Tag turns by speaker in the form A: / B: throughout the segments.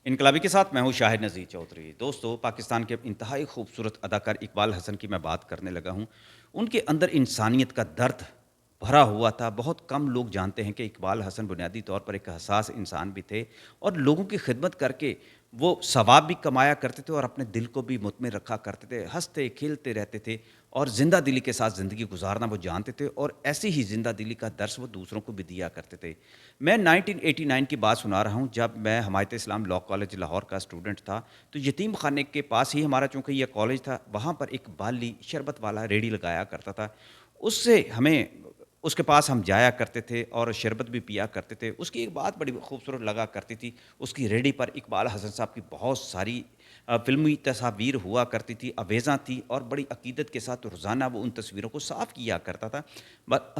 A: انقلابی کے ساتھ میں ہوں شاہد نذیر چودھری۔ دوستو، پاکستان کے انتہائی خوبصورت اداکار اقبال حسن کی میں بات کرنے لگا ہوں۔ ان کے اندر انسانیت کا درد بھرا ہوا تھا۔ بہت کم لوگ جانتے ہیں کہ اقبال حسن بنیادی طور پر ایک حساس انسان بھی تھے، اور لوگوں کی خدمت کر کے وہ ثواب بھی کمایا کرتے تھے اور اپنے دل کو بھی مطمئن رکھا کرتے تھے۔ ہنستے کھیلتے رہتے تھے اور زندہ دلی کے ساتھ زندگی گزارنا وہ جانتے تھے، اور ایسی ہی زندہ دلی کا درس وہ دوسروں کو بھی دیا کرتے تھے۔ میں 1989 کی بات سنا رہا ہوں، جب میں حمایت اسلام لاء کالج لاہور کا اسٹوڈنٹ تھا، تو یتیم خانے کے پاس ہی ہمارا چونکہ یہ کالج تھا، وہاں پر ایک بالی شربت والا ریڑھی لگایا کرتا تھا۔ اس کے پاس ہم جایا کرتے تھے اور شربت بھی پیا کرتے تھے۔ اس کی ایک بات بڑی خوبصورت لگا کرتی تھی، اس کی ریڑھی پر اقبال حسن صاحب کی بہت ساری فلمی تصاویر ہوا کرتی تھی، آویزاں تھی، اور بڑی عقیدت کے ساتھ روزانہ وہ ان تصویروں کو صاف کیا کرتا تھا۔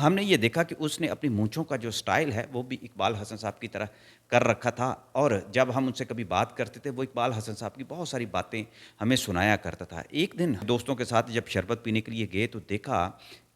A: ہم نے یہ دیکھا کہ اس نے اپنی مونچھوں کا جو سٹائل ہے وہ بھی اقبال حسن صاحب کی طرح کر رکھا تھا، اور جب ہم ان سے کبھی بات کرتے تھے وہ اقبال حسن صاحب کی بہت ساری باتیں ہمیں سنایا کرتا تھا۔ ایک دن دوستوں کے ساتھ جب شربت پینے کے لیے گئے تو دیکھا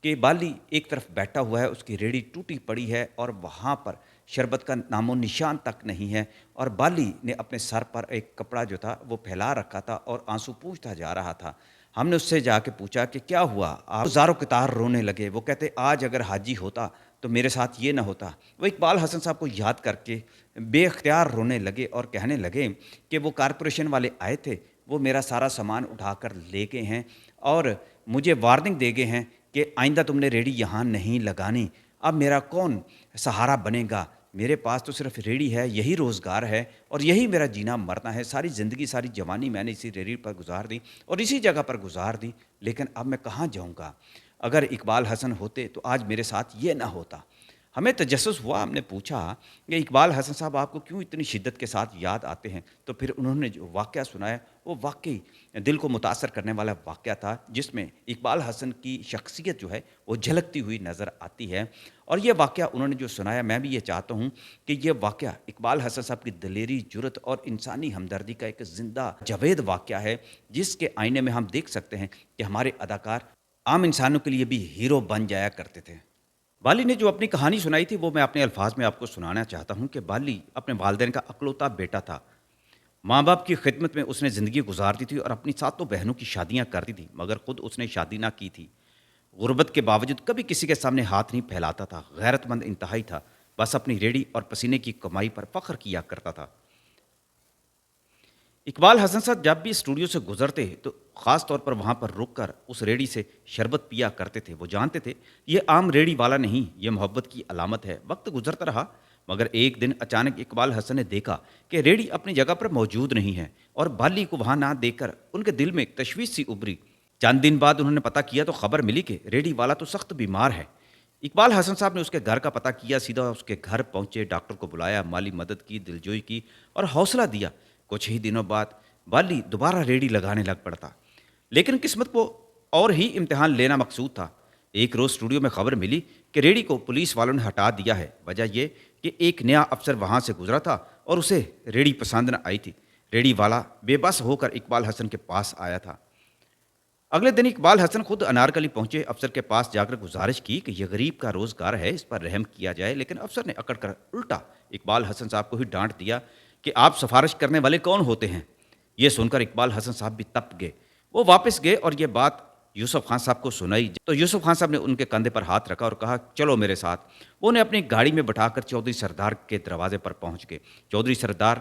A: کہ بالی ایک طرف بیٹھا ہوا ہے، اس کی ریڑھی ٹوٹی پڑی ہے اور وہاں پر شربت کا نام و نشان تک نہیں ہے، اور بالی نے اپنے سر پر ایک کپڑا جو تھا وہ پھیلا رکھا تھا اور آنسو پوچھتا جا رہا تھا۔ ہم نے اس سے جا کے پوچھا کہ کیا ہوا؟ آپ زاروں قطار رونے لگے۔ وہ کہتے آج اگر حاجی ہوتا تو میرے ساتھ یہ نہ ہوتا۔ وہ اقبال حسن صاحب کو یاد کر کے بے اختیار رونے لگے اور کہنے لگے کہ وہ کارپوریشن والے آئے تھے، وہ میرا سارا سامان اٹھا کر لے گئے ہیں اور مجھے وارننگ دے گئے ہیں کہ آئندہ تم نے ریڑھی یہاں نہیں لگانی۔ اب میرا کون سہارا بنے گا؟ میرے پاس تو صرف ریڑھی ہے، یہی روزگار ہے اور یہی میرا جینا مرنا ہے۔ ساری زندگی ساری جوانی میں نے اسی ریڑھی پر گزار دی اور اسی جگہ پر گزار دی، لیکن اب میں کہاں جاؤں گا؟ اگر اقبال حسن ہوتے تو آج میرے ساتھ یہ نہ ہوتا۔ ہمیں تجسس ہوا، ہم نے پوچھا کہ اقبال حسن صاحب آپ کو کیوں اتنی شدت کے ساتھ یاد آتے ہیں؟ تو پھر انہوں نے جو واقعہ سنایا وہ واقعی دل کو متاثر کرنے والا واقعہ تھا، جس میں اقبال حسن کی شخصیت جو ہے وہ جھلکتی ہوئی نظر آتی ہے۔ اور یہ واقعہ انہوں نے جو سنایا، میں بھی یہ چاہتا ہوں کہ یہ واقعہ اقبال حسن صاحب کی دلیری، جرأت اور انسانی ہمدردی کا ایک زندہ جاوید واقعہ ہے، جس کے آئینے میں ہم دیکھ سکتے ہیں کہ ہمارے اداکار عام انسانوں کے لیے بھی ہیرو بن جایا کرتے تھے۔ بالی نے جو اپنی کہانی سنائی تھی وہ میں اپنے الفاظ میں آپ کو سنانا چاہتا ہوں کہ بالی اپنے والدین کا اکلوتا بیٹا تھا۔ ماں باپ کی خدمت میں اس نے زندگی گزارتی تھی اور اپنی ساتوں بہنوں کی شادیاں کرتی تھی، مگر خود اس نے شادی نہ کی تھی۔ غربت کے باوجود کبھی کسی کے سامنے ہاتھ نہیں پھیلاتا تھا، غیرت مند انتہائی تھا، بس اپنی ریڑھی اور پسینے کی کمائی پر فخر کیا کرتا تھا۔ اقبال حسن صاحب جب بھی اسٹوڈیو سے گزرتے تو خاص طور پر وہاں پر رک کر اس ریڑھی سے شربت پیا کرتے تھے۔ وہ جانتے تھے یہ عام ریڑھی والا نہیں، یہ محبت کی علامت ہے۔ وقت گزرتا رہا، مگر ایک دن اچانک اقبال حسن نے دیکھا کہ ریڑھی اپنی جگہ پر موجود نہیں ہے، اور بالی کو وہاں نہ دیکھ کر ان کے دل میں ایک تشویش سی ابھری۔ چند دن بعد انہوں نے پتہ کیا تو خبر ملی کہ ریڑھی والا تو سخت بیمار ہے۔ اقبال حسن صاحب نے اس کے گھر کا پتہ کیا، سیدھا اس کے گھر پہنچے، ڈاکٹر کو بلایا، مالی مدد کی، دلجوئی کی اور حوصلہ دیا۔ کچھ ہی دنوں بعد بالی دوبارہ ریڑھی لگانے لگ پڑتا، لیکن قسمت کو اور ہی امتحان لینا مقصود تھا۔ ایک روز اسٹوڈیو میں خبر ملی کہ ریڑھی کو پولیس والوں نے ہٹا دیا ہے۔ وجہ یہ کہ ایک نیا افسر وہاں سے گزرا تھا اور اسے ریڑھی پسند نہ آئی تھی۔ ریڑھی والا بے بس ہو کر اقبال حسن کے پاس آیا تھا۔ اگلے دن اقبال حسن خود انارکلی پہنچے، افسر کے پاس جا کر گزارش کی کہ یہ غریب کا روزگار ہے، اس پر رحم کیا جائے، لیکن افسر نے اکڑ کر الٹا اقبال حسن صاحب کو ہی ڈانٹ دیا کہ آپ سفارش کرنے والے کون ہوتے ہیں؟ یہ سن کر اقبال حسن صاحب بھی تپ گئے۔ وہ واپس گئے اور یہ بات یوسف خان صاحب کو سنائی تو یوسف خان صاحب نے ان کے کندھے پر ہاتھ رکھا اور کہا چلو میرے ساتھ۔ وہ انہیں اپنی گاڑی میں بٹھا کر چودھری سردار کے دروازے پر پہنچ گئے۔ چودھری سردار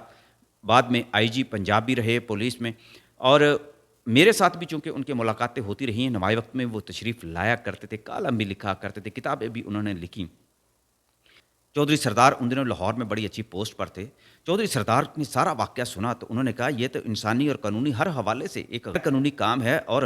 A: بعد میں آئی جی پنجاب بھی رہے پولیس میں، اور میرے ساتھ بھی چونکہ ان کی ملاقاتیں ہوتی رہی ہیں، نمائی وقت میں وہ تشریف لایا کرتے تھے، کالم بھی لکھا کرتے تھے، کتابیں بھی انہوں نے لکھیں۔ چودھری سردار ان دنوں لاہور میں بڑی اچھی پوسٹ پر تھے۔ چودھری سردار نے سارا واقعہ سنا تو انہوں نے کہا یہ تو انسانی اور قانونی ہر حوالے سے ایک غیر قانونی کام ہے اور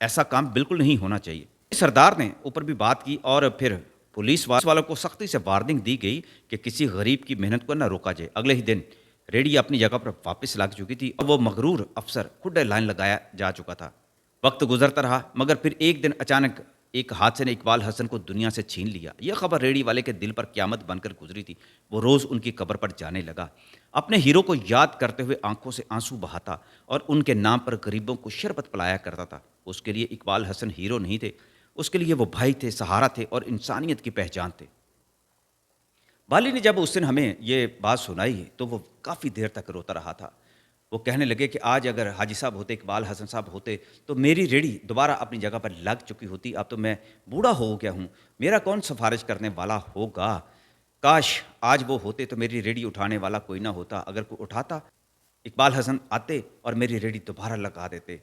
A: ایسا کام بالکل نہیں ہونا چاہیے۔ سردار نے اوپر بھی بات کی اور پھر پولیس والوں کو سختی سے وارننگ دی گئی کہ کسی غریب کی محنت کو نہ روکا جائے۔ اگلے ہی دن ریڑھی اپنی جگہ پر واپس لگ چکی تھی اور وہ مغرور افسر خود لائن لگایا جا چکا تھا۔ وقت گزرتا رہا، مگر پھر ایک دن اچانک ایک حادثے نے اقبال حسن کو دنیا سے چھین لیا، یہ خبر ریڑھی والے کے دل پر قیامت بن کر گزری تھی۔ وہ روز ان کی قبر پر جانے لگا، اپنے ہیرو کو یاد کرتے ہوئے آنکھوں سے آنسو بہاتا اور ان کے نام پر غریبوں کو شربت پلایا کرتا تھا۔ اس کے لیے اقبال حسن ہیرو نہیں تھے، اس کے لیے وہ بھائی تھے، سہارا تھے اور انسانیت کی پہچان تھے۔ بالی نے جب اس دن ہمیں یہ بات سنائی تو وہ کافی دیر تک روتا رہا تھا۔ وہ کہنے لگے کہ آج اگر حاجی صاحب ہوتے، اقبال حسن صاحب ہوتے تو میری ریڑھی دوبارہ اپنی جگہ پر لگ چکی ہوتی، اب تو میں بوڑھا ہو گیا ہوں، میرا کون سفارش کرنے والا ہوگا؟ کاش آج وہ ہوتے تو میری ریڑھی اٹھانے والا کوئی نہ ہوتا، اگر کوئی اٹھاتا اقبال حسن آتے اور میری ریڑھی دوبارہ لگا دیتے۔